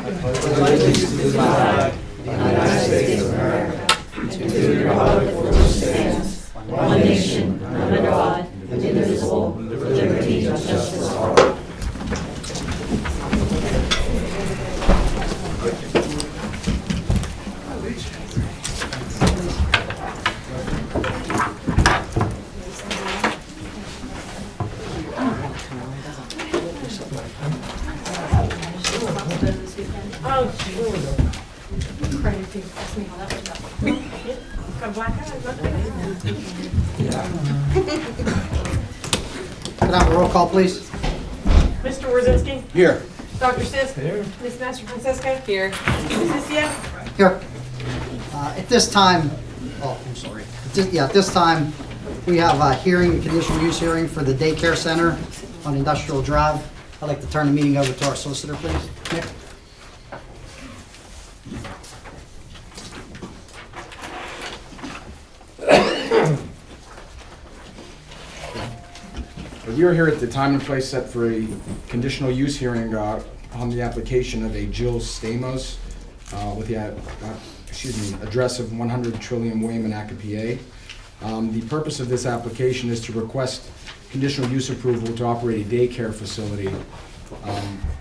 allegiance to the flag of the United States of America, and to the republic for which it stands, one nation, under God, indivisible, with liberty and justice for all. Oh, sure. Crazy. Ask me how that worked out. Got black eyes, look at Can I have a roll call, please? Mr. Wierzinski? Here. Dr. Sis? Here. Ms. Master Francisco? Here. Ms. Isia? Here. At this time, at this time, we have a hearing, a conditional use hearing for the daycare center on Industrial Drive. I'd like to turn the meeting over to our solicitor, please. Nick? We are here at the time and place set for a conditional use hearing on the application of a Jill Stamos with the address of 100 Trillium Way, Monaca, PA. The purpose of this application is to request conditional use approval to operate a daycare facility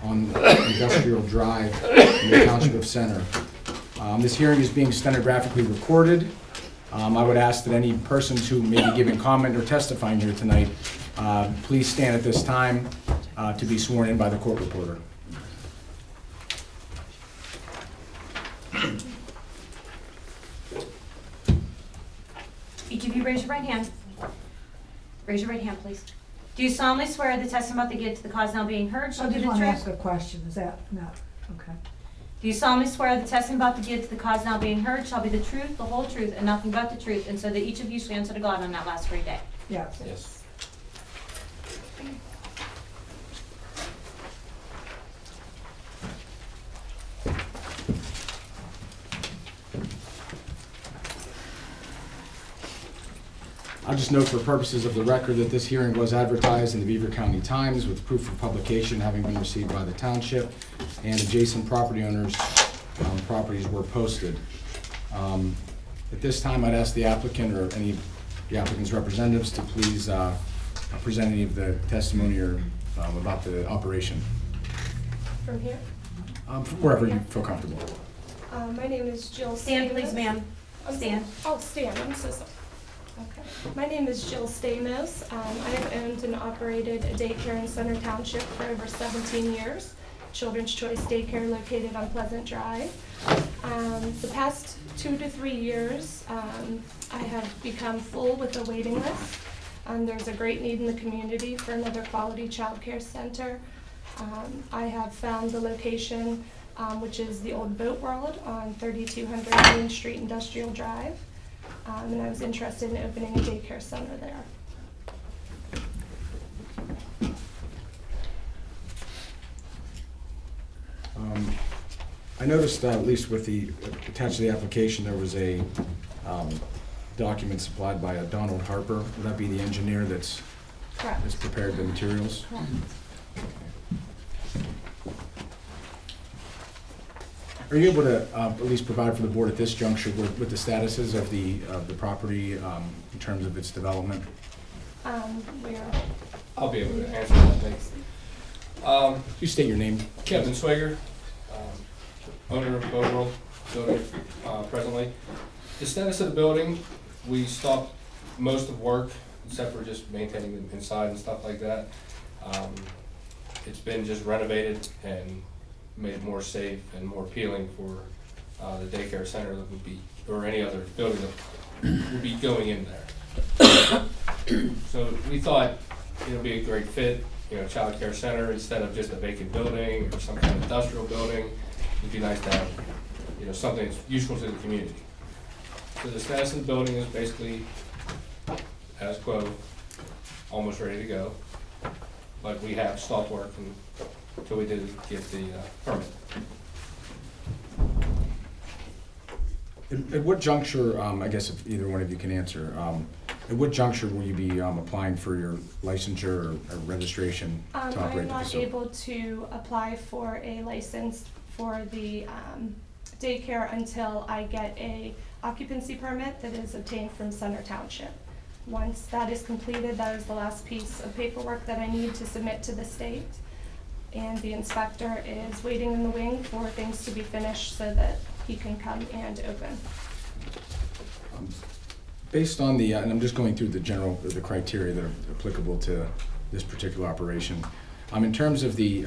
on Industrial Drive in the Township of Center. This hearing is being stenographically recorded. I would ask that any persons who may be giving comment or testifying here tonight please stand at this time to be sworn in by the court reporter. Each of you raise your right hand. Raise your right hand, please. Do you solemnly swear the testimony about the give to the cause now being heard shall I be just the want to truth? ask a question. Is that not, okay. Do you solemnly swear the testimony about the give to the cause now being heard shall be the truth, the whole truth, and nothing but the truth, and so that each of you shall answer to God on that last great day? Yes. Yes. I'll just note for purposes of the record that this hearing was advertised in the Beaver County Times with proof of publication having been received by the township, and adjacent property owners' properties were posted. At this time, I'd ask the applicant or any of the applicant's representatives to please present any of the testimony or about the operation. From here? Wherever you feel comfortable. My name is Jill Stand, Stamos. please, ma'am. Stand. Oh, stand, I'm so sorry. Okay. My name is Jill Stamos. I have owned and operated a daycare in Center Township for over 17 years. Children's Choice Daycare located on Pleasant Drive. The past 2 to 3 years, I have become full with a waiting list. There's a great need in the community for another quality child care center. I have found the location, which is the old Boat World on 3200 Main Street Industrial Drive. And I was interested in opening a daycare center there. I noticed at least with the attached to the application, there was a document supplied by Donald Harper. Would that be the engineer that's Correct. prepared the materials? Correct. Are you able to at least provide for the board at this juncture with the statuses of the property in terms of its development? I'll be able to answer that, thanks. You state your name. Kevin Swager, owner of Boat World building presently. The status of the building, we stopped most of work except for just maintaining them inside and stuff like that. It's been just renovated and made more safe and more appealing for the daycare center that would be, or any other building that would be going in there. So we thought it would be a great fit, child care center instead of just a vacant building or some kind of industrial building. It'd be nice to have, something that's useful to the community. So the status of the building is basically as quo, almost ready to go, but we have stopped work until we did get the permit. At what juncture, I guess if either one of you can answer, at what juncture will you be applying for your licensure or registration to operate I'm the not facility? able to apply for a license for the daycare until I get a occupancy permit that is obtained from Center Township. Once that is completed, that is the last piece of paperwork that I need to submit to the state. And the inspector is waiting in the wing for things to be finished so that he can come and open. Based on the, and I'm just going through the criteria that are applicable to this particular operation. In terms of the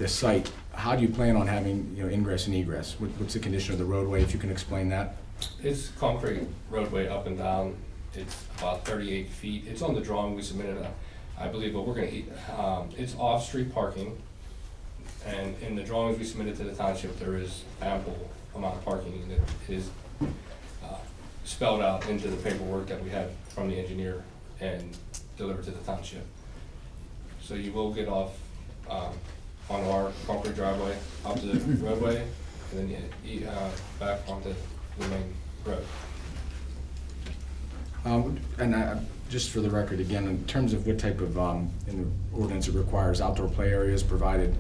site, how do you plan on having, ingress and egress? What's the condition of the roadway, if you can explain that? It's concrete roadway up and down. It's about 38 feet. It's on the drawing we submitted, I believe, but we're gonna, it's off-street parking. And in the drawings we submitted to the township, there is ample amount of parking, and it is spelled out into the paperwork that we had from the engineer and delivered to the township. So you will get off on our concrete driveway, up to the roadway, and then back onto the main road. Just for the record, again, in terms of what type of, in the ordinance it requires outdoor play areas provided,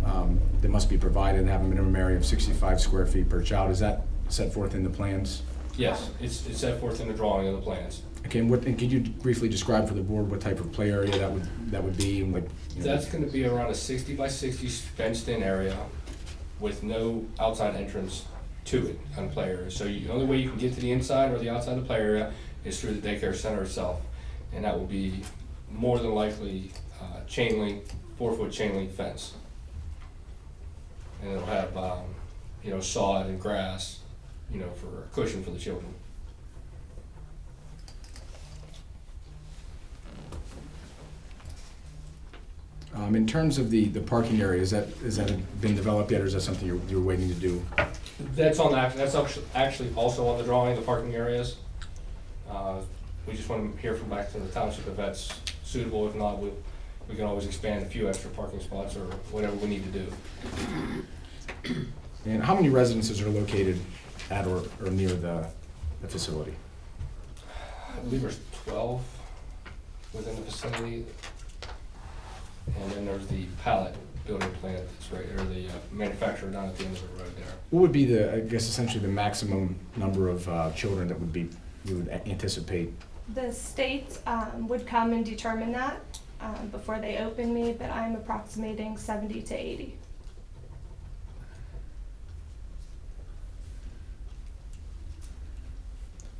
that must be provided and have a minimum area of 65 square feet per child. Is that set forth in the plans? Yes, it's set forth in the drawing of the plans. Okay, and could you briefly describe for the board what type of play area that would be? Like, That's going to be around a 60 by 60 fenced-in area with no outside entrance to it on play area. So the only way you can get to the inside or the outside of the play area is through the daycare center itself, and that will be more than likely chain link, 4-foot chain link fence, and it'll have sod and grass, for a cushion for the children. In terms of the parking area, is that been developed yet, or is that something you're waiting to do? That's actually also on the drawing, the parking areas. We just want to hear from back to the township if that's suitable. If not, we can always expand a few extra parking spots or whatever we need to do. And how many residences are located at or near the facility? I believe there's 12 within the facility. And then there's the pallet building plant that's right, or the manufacturer down at the end of the road there. What would be essentially the maximum number of children that you would anticipate? The state would come and determine that before they open me, but I'm approximating 70 to 80.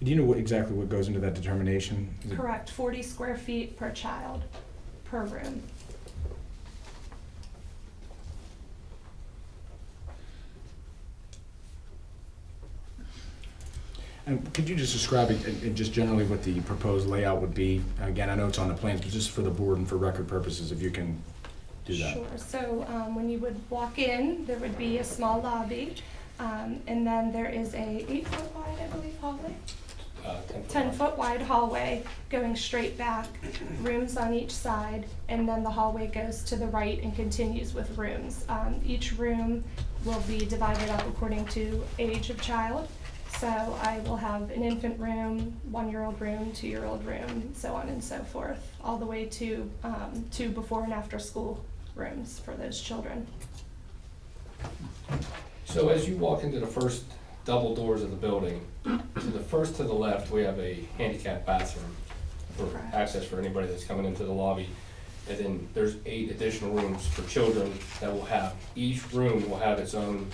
Do you know exactly what goes into that determination? Correct, 40 square feet per child, per room. And could you just describe it, just generally what the proposed layout would be? Again, I know it's on the plans, but just for the board and for record purposes, if you can do that. Sure. So when you would walk in, there would be a small lobby, and then there is a 8-foot wide, I believe, hallway. 10-foot wide hallway going straight back, rooms on each side, and then the hallway goes to the right and continues with rooms. Each room will be divided up according to age of child. So I will have an infant room, 1-year-old room, 2-year-old room, so on and so forth, all the way to before and after school rooms for those children. So as you walk into the first double doors of the building, to the left, we have a handicap bathroom for access for anybody that's coming into the lobby. And then there's 8 additional rooms for children that will have, each room will have its own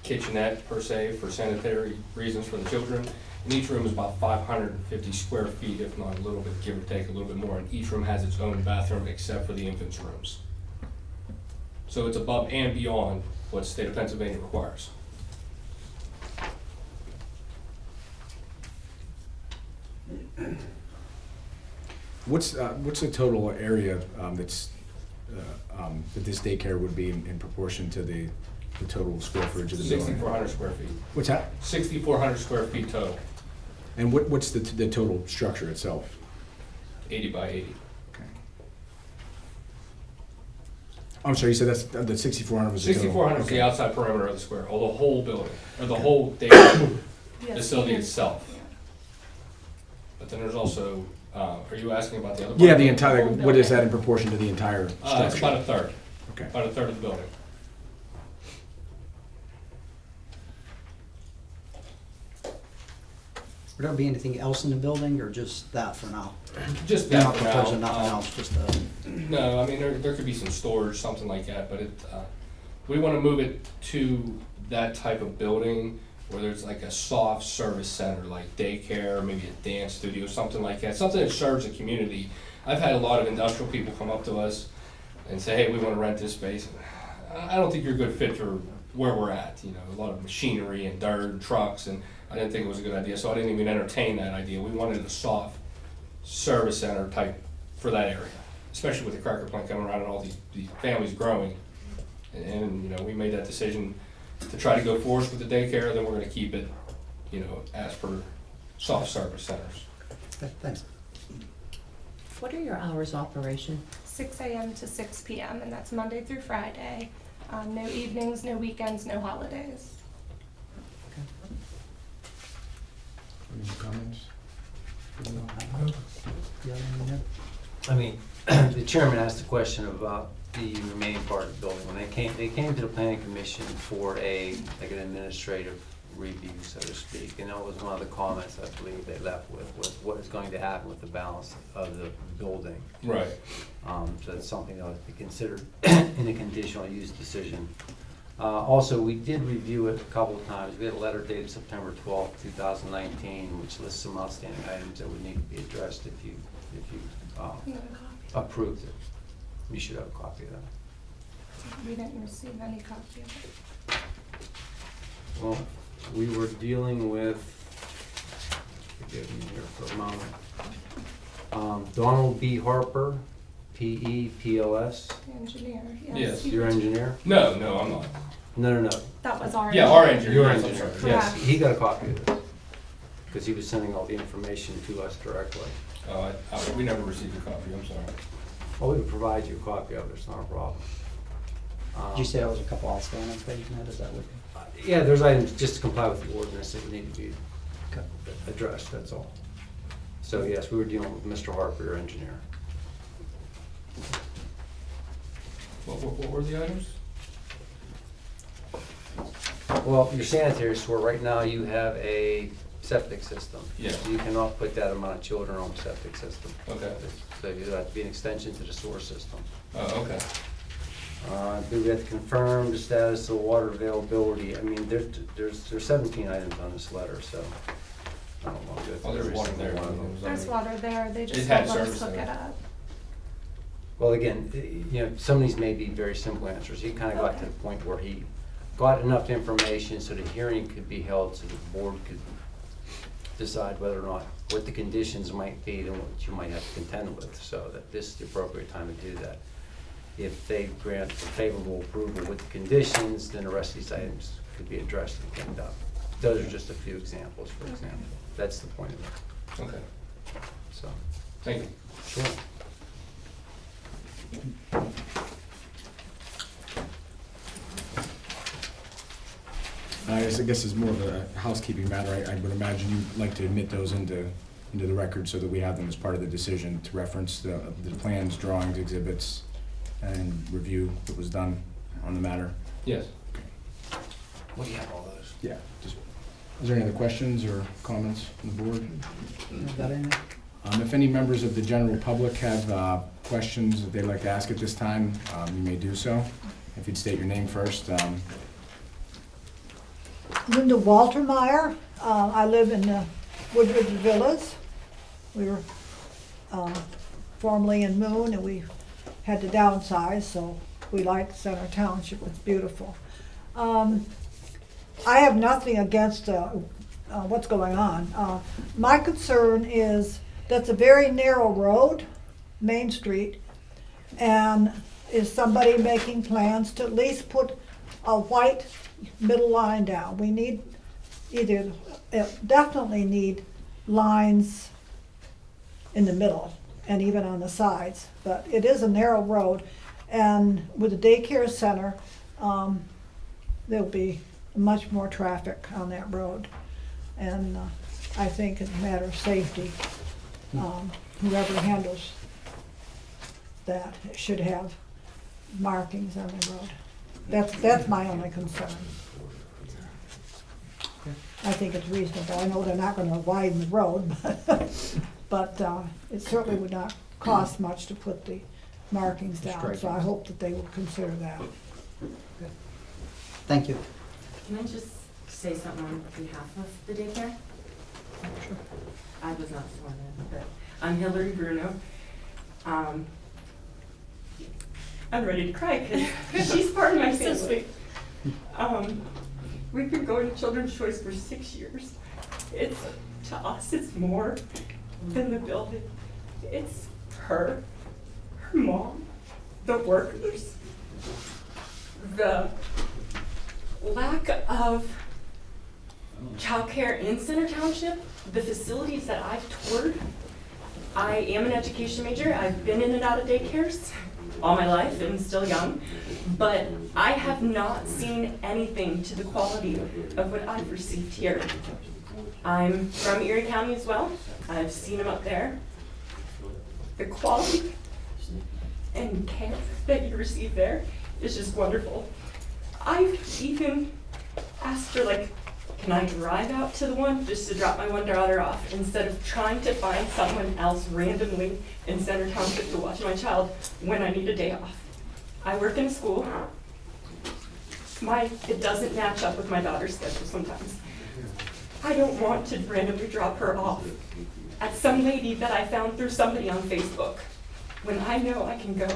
kitchenette per se for sanitary reasons for the children. And each room is about 550 square feet, if not a little bit, give or take a little bit more. And each room has its own bathroom except for the infants' rooms. So it's above and beyond what the state of Pennsylvania requires. What's the total area that this daycare would be in proportion to the total square footage of the building? 6,400 square feet. What's that? 6,400 square feet total. And what's the total structure itself? 80 by 80. Okay. I'm sorry, you said that's the 6,400 was the total? 6,400 is Okay. the outside perimeter of the square, or the whole building, or the whole daycare facility itself. But then there's also, are you asking about the other part? Yeah, the entire, what is that in proportion to the entire structure? It's about a third. Okay. About a third of the building. Would there be anything else in the building, or just that for now? Just You're that not for proposing now. nothing else, just No, I mean, there could be some storage, something like that, but we want to move it to that type of building where there's like a soft service center, like daycare, maybe a dance studio, something like that, something that serves the community. I've had a lot of industrial people come up to us and say, hey, we want to rent this space. I don't think you're a good fit for where we're at, you know, a lot of machinery and dirt and trucks, and I didn't think it was a good idea, so I didn't even entertain that idea. We wanted a soft service center type for that area, especially with the cracker plant coming around and all these families growing. And, you know, we made that decision to try to go forward with the daycare, then we're gonna keep it, you know, as per soft service centers. okay, thanks. What are your hours of operation? 6 a.m. to 6 p.m., and that's Monday through Friday. No evenings, no weekends, no holidays. Any comments? Yeah, yeah. I mean, the chairman asked a question about the remaining part of the building. When they came to the planning commission for like an administrative review, so to speak, and that was one of the comments I believe they left with, was what is going to happen with the balance of the building. Right. So that's something that would be considered in a conditional use decision. Also, we did review it a couple of times. We had a letter dated September 12th, 2019, which lists some outstanding items that would need to be addressed if you You have a copy? approved it. You should have a copy of that. We didn't receive any copy of it. Well, we were dealing with, forgive me here for a moment, Donald B. Harper, P-E-P-O-S. Engineer, Yes. yes. Your engineer? No, I'm not. No. That was our. Yeah, our engineer. Your yes, I'm engineer, sorry. yes. Correct. He got a copy of this, because he was sending all the information to us directly. We never received a copy, I'm sorry. Well, we would provide you a copy of it, it's not a problem. Did you say there was a couple outstanding things, Ned, is that what? Yeah, there's items just to comply with the ordinance that need to be addressed, that's all. So yes, we were dealing with Mr. Harper, your engineer. What were the items? Well, your sanitary sewer, right now you have a septic system. Yeah. You cannot put that amount of children on a septic system. Okay. So you have to be an extension to the sewer system. Oh, okay. We have to confirm the status of water availability. I mean, there's 17 items on this letter, so I don't want to go through Oh, there's every water single there. one of them. There's water there, they It just had won't let us service hook there. it up. Well, again, you know, some of these may be very simple answers. He kind of got to the point where he got enough information so the hearing could be held, so the board could decide whether or not, what the conditions might be and what you might have to contend with, so that this is the appropriate time to do that. If they grant favorable approval with the conditions, then the rest of these items could be addressed and cleaned up. Those are just a few examples, for example. That's the point of it, Okay, so. thank you. Sure. I guess it's more of a housekeeping matter. I would imagine you'd like to admit those into the record so that we have them as part of the decision to reference the plans, drawings, exhibits, and review that was done on the matter. Yes. What do you have all those? Yeah. Is there any other questions or comments from the board? Got anything? If any members of the general public have questions that they'd like to ask at this time, you may do so. If you'd state your name first. Linda Waltermeyer. I live in Woodridge Villas. We were formerly in Moon, and we had to downsize, so we like Center Township. It's beautiful. I have nothing against what's going on. My concern is that's a very narrow road, Main Street, and is somebody making plans to at least put a white middle line down? We need definitely need lines in the middle and even on the sides, but it is a narrow road, and with the daycare center, there'll be much more traffic on that road, and I think it's a matter of safety. Whoever handles that should have markings on the road. That's my only concern. I think it's reasonable. I know they're not gonna widen the road, but it certainly would not cost much to put the markings down, so I hope that they will consider that. Thank you. Can I just say something on behalf of the daycare? Sure. I was not sworn in, but I'm Hillary Bruno. I'm ready to cry because she's part of my family. We've been going to Children's Choice for 6 years. To us, it's more than the building. It's her mom, the workers, the lack of childcare in Center Township, the facilities that I've toured. I am an education major. I've been in and out of daycares all my life and still young, but I have not seen anything to the quality of what I've received here. I'm from Erie County as well. I've seen them up there. The quality and care that you receive there is just wonderful. I've even asked her, like, can I drive out to the one just to drop my one daughter off instead of trying to find someone else randomly in Center Township to watch my child when I need a day off? I work in a school. It doesn't match up with my daughter's schedule sometimes. I don't want to randomly drop her off at some lady that I found through somebody on Facebook when I know I can go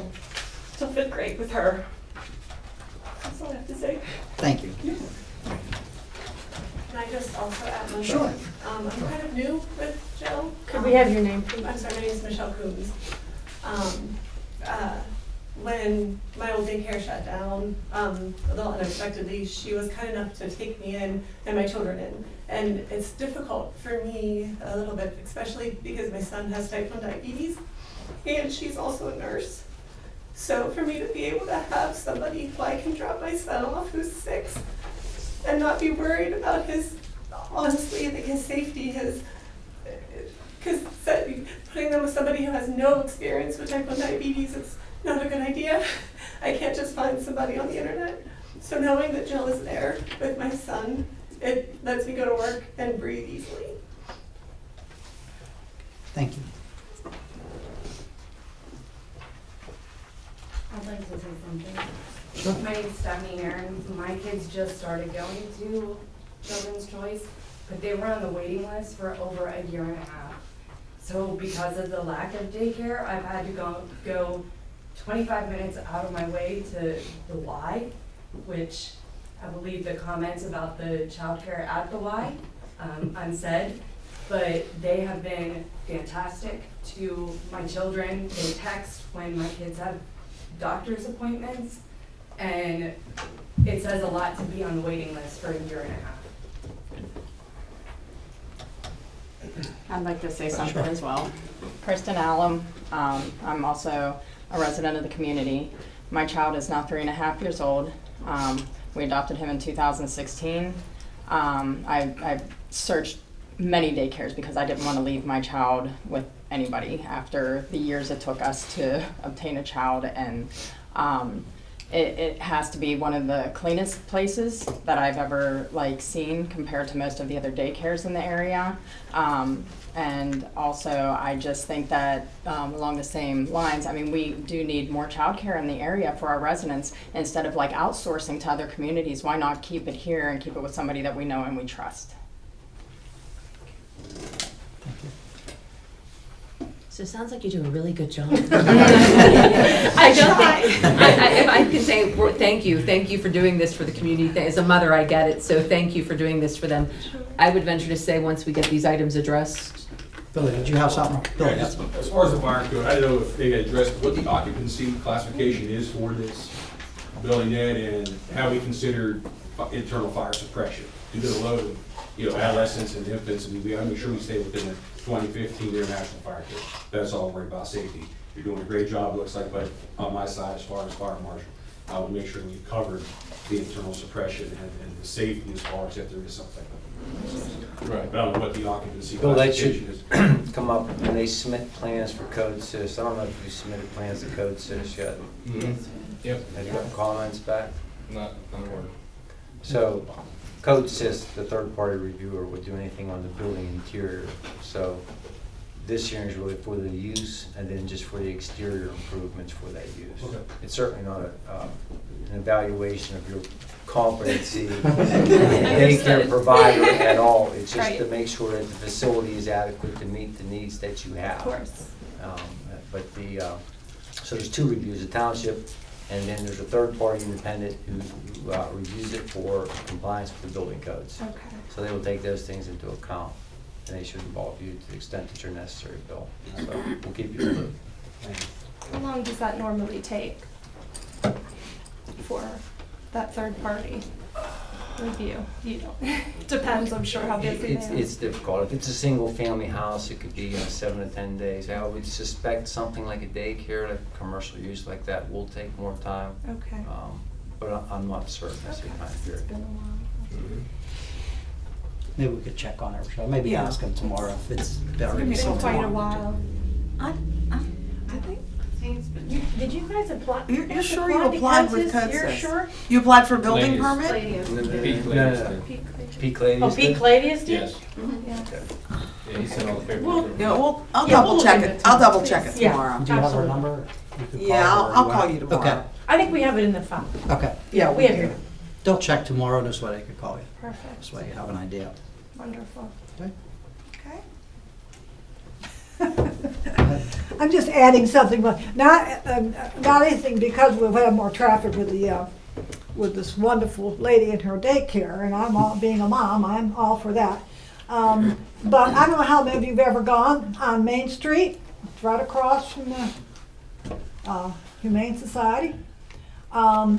till 5th grade with her. That's all I have to say. Thank you. Can I just also add one Sure. thing? I'm kind of new with Jill. Could we have your name? I'm sorry, my name is Michelle Coombs. When my old daycare shut down, a little unexpectedly, she was kind enough to take me in and my children in. And it's difficult for me a little bit, especially because my son has type 1 diabetes and she's also a nurse. So for me to be able to have somebody who I can drop my son off who's 6 and not be worried about his, honestly, I think his safety, because putting them with somebody who has no experience with type 1 diabetes, it's not a good idea. I can't just find somebody on the internet. So knowing that Jill is there with my son, it lets me go to work and breathe easily. Thank you. I'd like to say something. Sure. My name's Stephanie Aaron. My kids just started going to Children's Choice, but they were on the waiting list for over a year and a half. So because of the lack of daycare, I've had to go 25 minutes out of my way to the Y, which I believe the comments about the childcare at the Y unsaid, but they have been fantastic to my children. They text when my kids have doctor's appointments, and it says a lot to be on the waiting list for a year and a half. I'd like to say something as well. Kristen Allen, I'm also a resident of the community. My child is now 3.5 years old. We adopted him in 2016. I searched many daycares because I didn't want to leave my child with anybody after the years it took us to obtain a child, and it has to be one of the cleanest places that I've ever seen compared to most of the other daycares in the area. And also, I just think that along the same lines, I mean, we do need more childcare in the area for our residents. Instead of outsourcing to other communities, why not keep it here and keep it with somebody that we know and we trust? So it sounds like you do a really good job. I don't think, if I can say thank you for doing this for the community. As a mother, I get it, so thank you for doing this for them. I would venture to say once we get these items addressed. Billy, did you have something? Billy, As far as the fire code, I don't know if they addressed what the occupancy classification is for this building yet, and how we consider internal fire suppression due to the load of adolescents and infants, and we gotta make sure we stay within the 2015 International Fire Code. That's all worried about safety. You're doing a great job, looks like, but on my side, as far as fire marshal, I would make sure we covered the internal suppression and the safety as far as if there is something. Right. But I don't know what the occupancy Bill, that classification should is. come up when they submit plans for Code Sis. I don't know if you submitted plans to Code Sis yet. Yep. Have you gotten comments back? Not a word. So code says the third-party reviewer would do anything on the building interior. So this hearing is really for the use and then just for the exterior improvements for that use. Okay. It's certainly not an evaluation of your competency daycare provider at all. It's just to Right. make sure that the facility is adequate to meet the needs that you have. Of course. But so there's two reviews, the township, and then there's a third-party independent who reviews it for compliance with the building codes. Okay. So they will take those things into account, and they should involve you to the extent that you're necessary, Bill. So we'll keep you in the loop. How long does that normally take for that third party review? You don't, depends, I'm sure, how busy they are. It's difficult. If it's a single-family house, it could be 7 to 10 days. I would suspect something like a daycare, like commercial use like that, will take more time. Okay. But I'm not certain. That's the Okay, kind of it's period. been a while. Maybe we could check on it, Rochelle. Maybe Yeah. ask him tomorrow if it's better. It's been quite a while. I think. Did you guys apply? You're sure you applied with code You're census? sure? You applied for building Ladies. permit? Pete No, Claims no, no. did. Pete Clavius Oh, did? Pete Clavius did? Yes. Yeah. Yeah, he sent all the Well, paperwork. yeah, well, I'll Yeah, double we'll check look it. into I'll it, double check it please. Yeah. tomorrow. Do you have her Absolutely. number? You could call Yeah, her or I'll what? call you tomorrow. Okay, I think we have it in the file. okay. Yeah, We have do. your, They'll check tomorrow, this way they could call you. Perfect. This way you have an idea. Wonderful. Okay. Okay. I'm just adding something, but not anything, because we've had more traffic with this wonderful lady in her daycare, and I'm all, being a mom, I'm all for that. But I don't know how many of you've ever gone on Main Street, it's right across from the Humane Society.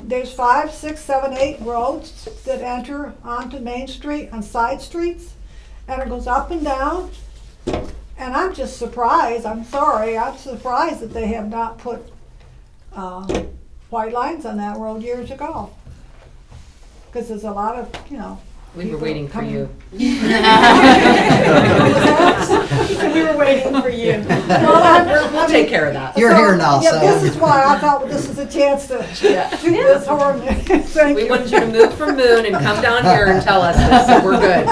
There's 5, 6, 7, 8 roads that enter onto Main Street on side streets, and it goes up and down. And I'm just surprised, I'm sorry, I'm surprised that they have not put white lines on that road years ago. Because there's a lot of, We were people waiting for coming- you. we were waiting for you. We'll take care of that. You're here now, Yeah, so. this is why I thought, well, this is a chance to Yeah. do this ordinance. Thank We you. wanted you to move from Moon and come down here and tell us this, so we're good.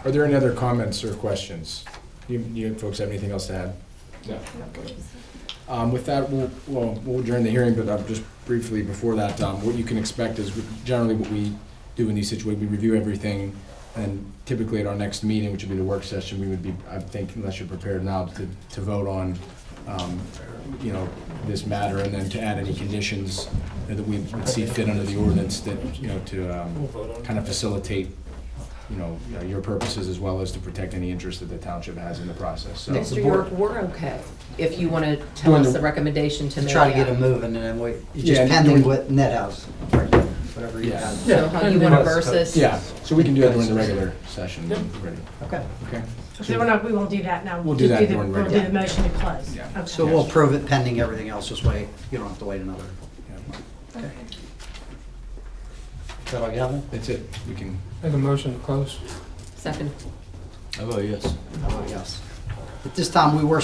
Are there any other comments or questions? You folks have anything else to add? No. With that, we'll adjourn the hearing, but just briefly before that, what you can expect is generally what we do in these situations, we review everything, and typically at our next meeting, which would be the work session, we would be, I think, unless you're prepared now, to vote on, this matter, and then to add any conditions that we would see fit under the ordinance that, to kind of facilitate your purposes as well as to protect any interest that the township has in the process. So Mr. York, we're okay. If you want to tell us the recommendation to To make. try to get them moving, and then it's Yeah, just and pending doing- what Net has, whatever you Yeah. have. So how you want to verse this? Yeah, so we can do that during the regular session. Ready. Okay, Okay. So we won't do that now. We'll do Just that the- during We'll do regular. the motion to close. Yeah. Okay. so we'll approve it pending everything else, this way you don't have to wait another. Yeah. Okay. Is that all you have? That's it. We can. Make a motion to close. Second. I vote yes. Oh, yes. At this time, we were